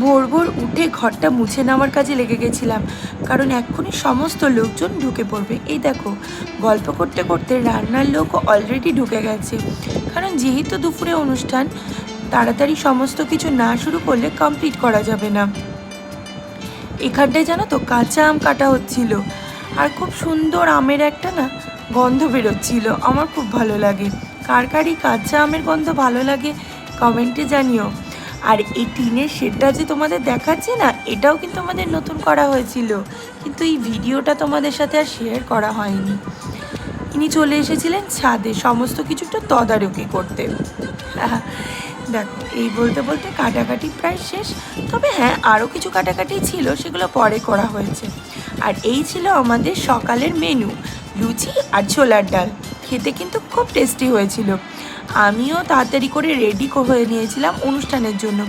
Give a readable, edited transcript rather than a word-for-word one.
ভোর ভোর উঠে ঘরটা মুছে নেওয়ার কাজে লেগে গেছিলাম, কারণ এক্ষুনি সমস্ত লোকজন ঢুকে পড়বে। এই দেখো, গল্প করতে করতে রান্নার লোক অলরেডি ঢুকে গেছে, কারণ যেহেতু দুপুরে অনুষ্ঠান, তাড়াতাড়ি সমস্ত কিছু না শুরু করলে কমপ্লিট করা যাবে না। এখানটায় জানো তো কাঁচা আম কাটা হচ্ছিল, আর খুব সুন্দর আমের একটা না গন্ধ বেরোচ্ছিল। আমার খুব ভালো লাগে। কার কার এই কাঁচা আমের গন্ধ ভালো লাগে কমেন্টে জানিও। আর এই টিনের শেডটা যে তোমাদের দেখাচ্ছি না, এটাও কিন্তু আমাদের নতুন করা হয়েছিল, কিন্তু এই ভিডিওটা তোমাদের সাথে আর শেয়ার করা হয়নি। ইনি চলে এসেছিলেন ছাদে সমস্ত কিছুটা তদারকি করতে। দেখো, এই বলতে বলতে কাটাকাটি প্রায় শেষ। তবে হ্যাঁ, আরও কিছু কাটাকাটি ছিল, সেগুলো পরে করা হয়েছে। আর এই ছিল আমাদের সকালের মেনু, লুচি আর ছোলার ডাল। খেতে কিন্তু খুব টেস্টি হয়েছিল। আমিও তাড়াতাড়ি করে রেডি হয়ে নিয়েছিলাম অনুষ্ঠানের জন্য।